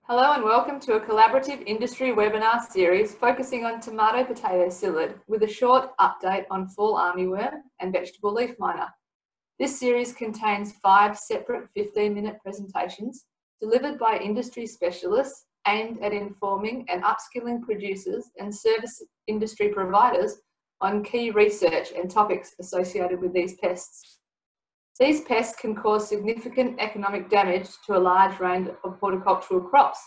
Hello and welcome to a collaborative industry webinar series focusing on Tomato Potato Psyllid with a short update on Fall Armyworm and Vegetable Leaf Miner. This series contains 5 separate 15-minute presentations delivered by industry specialists aimed at informing and upskilling producers and service industry providers on key research and topics associated with these pests. These pests can cause significant economic damage to a large range of horticultural crops,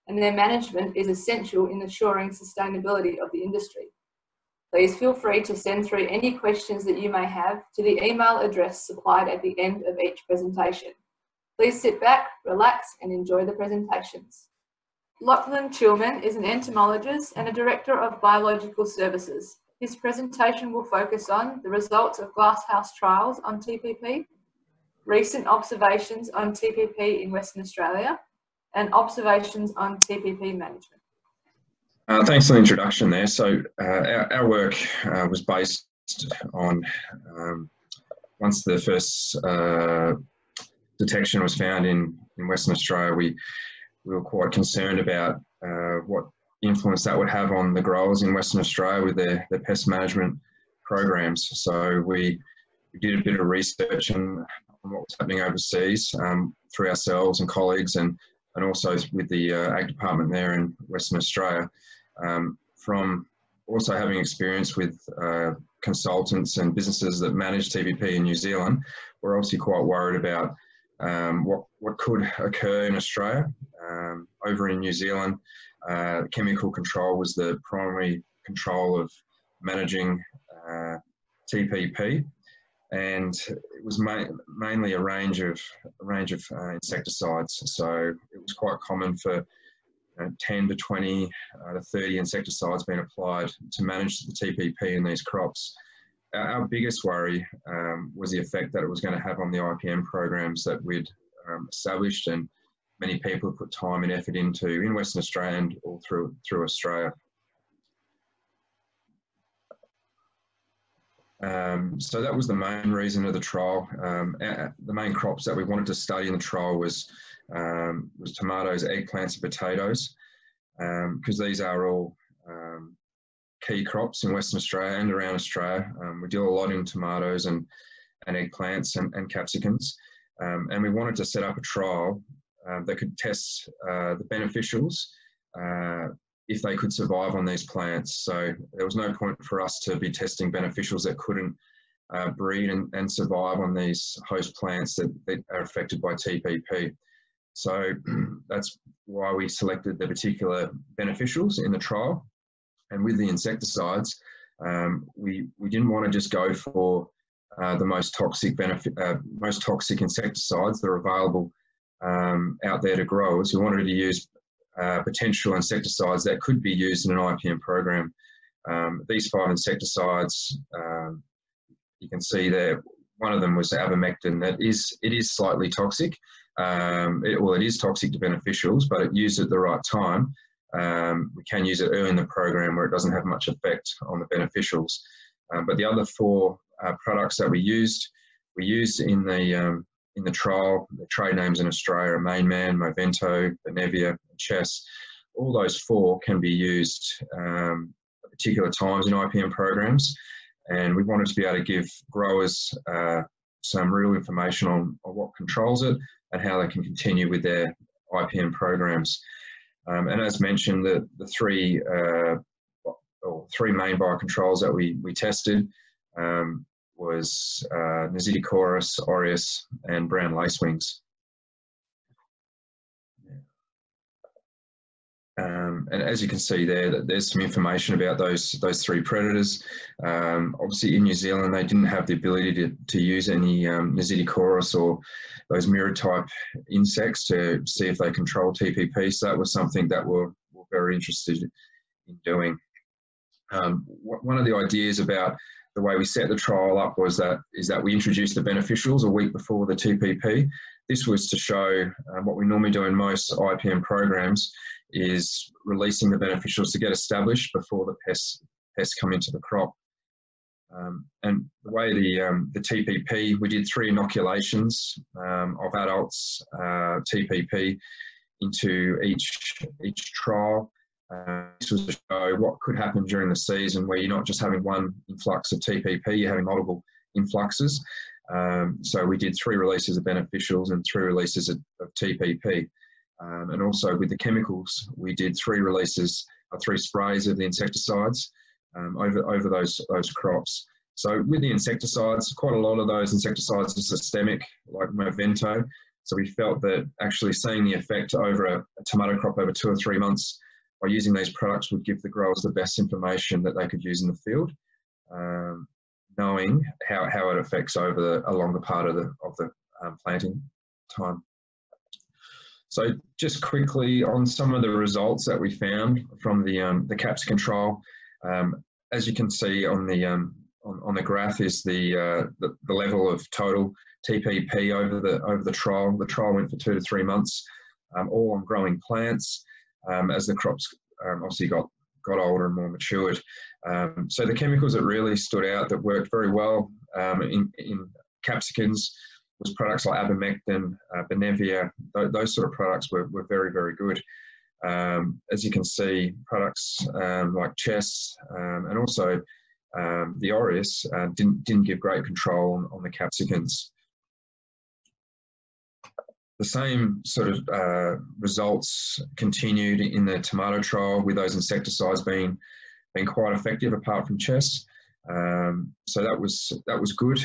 and their management is essential in ensuring sustainability of the industry. Please feel free to send through any questions that you may have to the email address supplied at the end of each presentation. Please sit back, relax, and enjoy the presentations. Lachlan Chilman is an entomologist and a director of biological services. His presentation will focus on the results of glasshouse trials on TPP, recent observations on TPP in Western Australia, and observations on TPP management. Thanks for the introduction there. So our work was based on, once the first detection was found in Western Australia, we were quite concerned about what influence that would have on the growers in Western Australia with their pest management programs. So we did a bit of research on what was happening overseas through ourselves and colleagues, and also with the Ag Department there in Western Australia. From also having experience with consultants and businesses that manage TPP in New Zealand, we're obviously quite worried about what could occur in Australia. Over in New Zealand, chemical control was the primary control of managing TPP, and it was mainly a range of insecticides. So it was quite common for 10 to 20 to 30 insecticides being applied to manage the TPP in these crops. Our biggest worry was the effect that it was going to have on the IPM programs that we'd established, and many people have put time and effort into in Western Australia and all through Australia. So that was the main reason of the trial. The main crops that we wanted to study in the trial was tomatoes, eggplants and potatoes, because these are all key crops in Western Australia and around Australia. We deal a lot in tomatoes and eggplants and capsicums, and we wanted to set up a trial that could test the beneficials if they could survive on these plants. So there was no point for us to be testing beneficials that couldn't breed and survive on these host plants that are affected by TPP. So that's why we selected the particular beneficials in the trial. And with the insecticides, we didn't want to just go for the most toxic insecticides that are available out there to growers. We wanted to use potential insecticides that could be used in an IPM program. These 5 insecticides, you can see there, one of them was ivermectin. It is slightly toxic. It is toxic to beneficials, but it used at the right time. We can use it early in the program where it doesn't have much effect on the beneficials. But the other 4 products that we used in the trial, the trade names in Australia are Mainman, Movento, Benevia, and Chess. All those 4 can be used at particular times in IPM programs, and we wanted to be able to give growers some real information on what controls it and how they can continue with their IPM programs. And as mentioned, the 3 main biocontrols that we tested was Nasidicorus, aureus, and brown lacewings. And as you can see there, there's some information about those 3 predators. Obviously in New Zealand, they didn't have the ability to use any Nasidicorus or those mirror type insects to see if they control TPP. So that was something that we're very interested in doing. One of the ideas about the way we set the trial up is that we introduced the beneficials a week before the TPP. This was to show what we normally do in most IPM programs is releasing the beneficials to get established before the pests come into the crop. And the way the TPP, we did 3 inoculations of adults TPP into each trial. This was to show what could happen during the season where you're not just having one influx of TPP, you're having multiple influxes. So we did 3 releases of beneficials and 3 releases of TPP. And also with the chemicals, we did 3 releases, 3 sprays of the insecticides over those crops. So with the insecticides, quite a lot of those insecticides are systemic, like Movento. So we felt that actually seeing the effect over a tomato crop over 2 or 3 months by using these products would give the growers the best information that they could use in the field, knowing how it affects over a longer part of the planting time. So just quickly on some of the results that we found from the capsicum trial, as you can see on the graph is the level of total TPP over the trial. The trial went for 2 to 3 months, all on growing plants, as the crops obviously got older and more matured. So the chemicals that really stood out that worked very well in capsicums was products like abamectin, Benevia. Those sort of products were very, very good. As you can see, products like Chess and also the Aureus didn't give great control on the capsicums. The same sort of results continued in the tomato trial, with those insecticides being quite effective apart from Chess. So that was good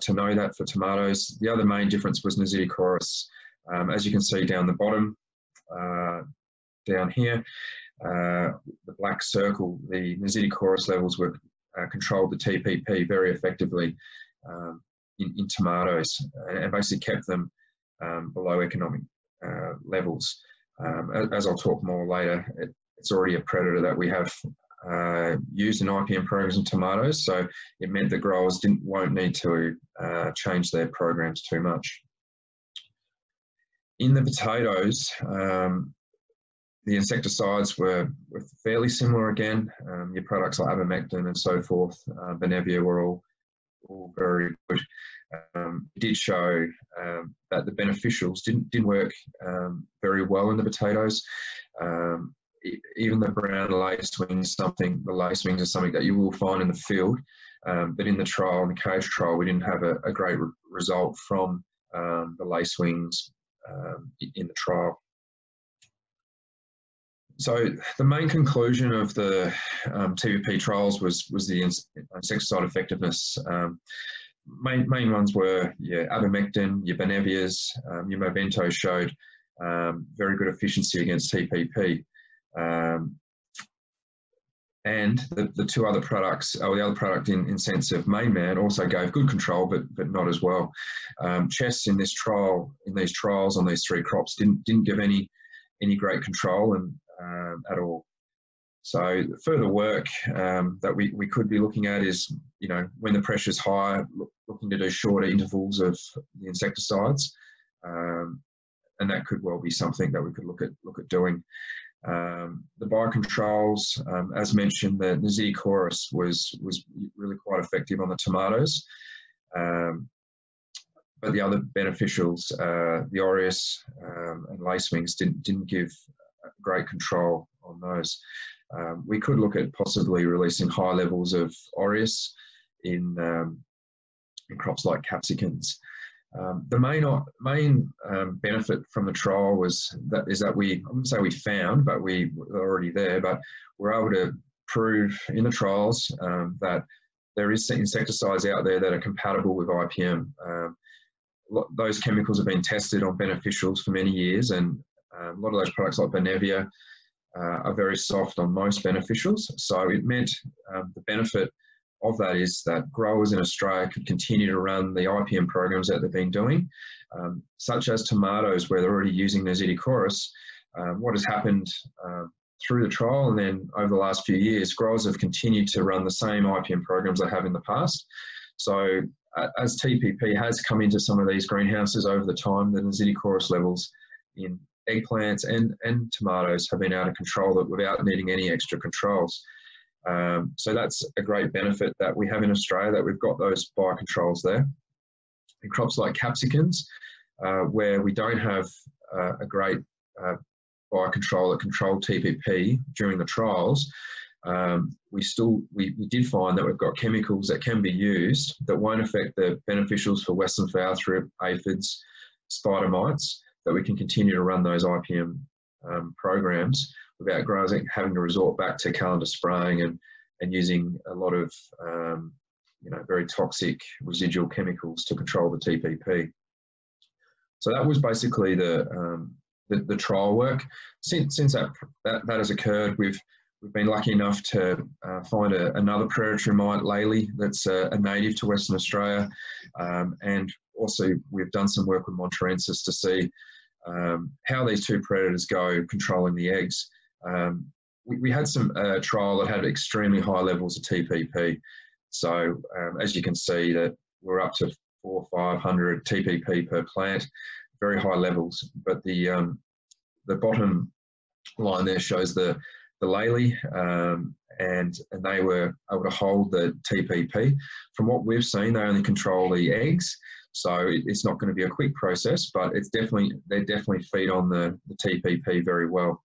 to know that for tomatoes. The other main difference was Nasidicoris. As you can see down the bottom, down here, the black circle, the Nasidicoris levels were controlled the TPP very effectively in tomatoes, and basically kept them below economic levels. As I'll talk more later, it's already a predator that we have used in IPM programs in tomatoes, so it meant that growers won't need to change their programs too much. In the potatoes, the insecticides were fairly similar again. Your products like abamectin and so forth, Benevia, were all very good. It did show that the beneficials didn't work very well in the potatoes. Even the brown lacewings, the lacewings are something that you will find in the field, but in the trial, in the cage trial, we didn't have a great result from the lacewings in the trial. So the main conclusion of the TPP trials was the insecticide effectiveness. Main ones were abamectin, your Benevias, your Movento showed very good efficiency against TPP. And the 2 other products, or the other product in sense of Mainman, also gave good control, but not as well. Chess in these trials on these 3 crops didn't give any great control at all. So further work that we could be looking at is, when the pressure is high, looking to do shorter intervals of the insecticides, and that could well be something that we could look at doing. The biocontrols, as mentioned, the Nasidicoris was really quite effective on the tomatoes, but the other beneficials, the Aureus and lacewings, didn't give great control on those. We could look at possibly releasing high levels of Aureus in crops like capsicums. The main benefit from the trial is that I wouldn't say we found, but we were already there, but we're able to prove in the trials that there is insecticides out there that are compatible with IPM. Those chemicals have been tested on beneficials for many years, and a lot of those products like Benevia are very soft on most beneficials. So it meant the benefit of that is that growers in Australia could continue to run the IPM programs that they've been doing, such as tomatoes, where they're already using Nasidicoris. What has happened through the trial and then over the last few years, growers have continued to run the same IPM programs they have in the past. So as TPP has come into some of these greenhouses over the time, the Nasidicoris levels in eggplants and tomatoes have been out of control without needing any extra controls. So that's a great benefit that we have in Australia, that we've got those biocontrols there. In crops like capsicums, where we don't have a great Biocontrol that controlled TPP during the trials, we did find that we've got chemicals that can be used that won't affect the beneficials for western foulthrip, aphids, spider mites, that we can continue to run those IPM programs without growers having to resort back to calendar spraying and using a lot of very toxic residual chemicals to control the TPP. So that was basically the trial work. Since that has occurred, we've been lucky enough to find another predatory mite, Lachlan, that's a native to Western Australia, and also we've done some work with Montmorensis to see how these two predators go controlling the eggs. We had some trial that had extremely high levels of TPP. So as you can see, that we're up to 400 or 500 TPP per plant, very high levels. But the bottom line there shows the Lachlan, and they were able to hold the TPP. From what we've seen, they only control the eggs, so it's not going to be a quick process, but they definitely feed on the TPP very well.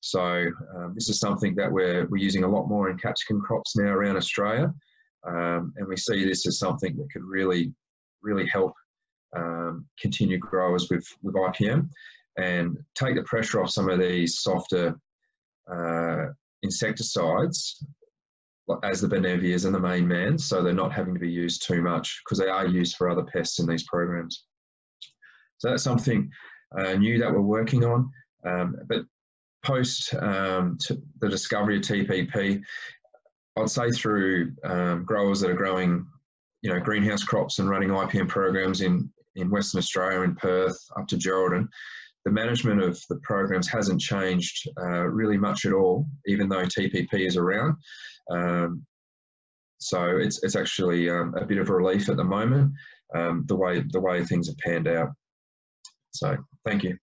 So this is something that we're using a lot more in capsicum crops now around Australia, and we see this as something that could really help continue growers with IPM and take the pressure off some of these softer insecticides as the Benevias and the main man, so they're not having to be used too much, because they are used for other pests in these programs. So that's something new that we're working on. But post the discovery of TPP, I'd say through growers that are growing, greenhouse crops and running IPM programs in Western Australia, in Perth up to Geraldton, the management of the programs hasn't changed really much at all, even though TPP is around. So it's actually a bit of a relief at the moment, the way things have panned out. So thank you.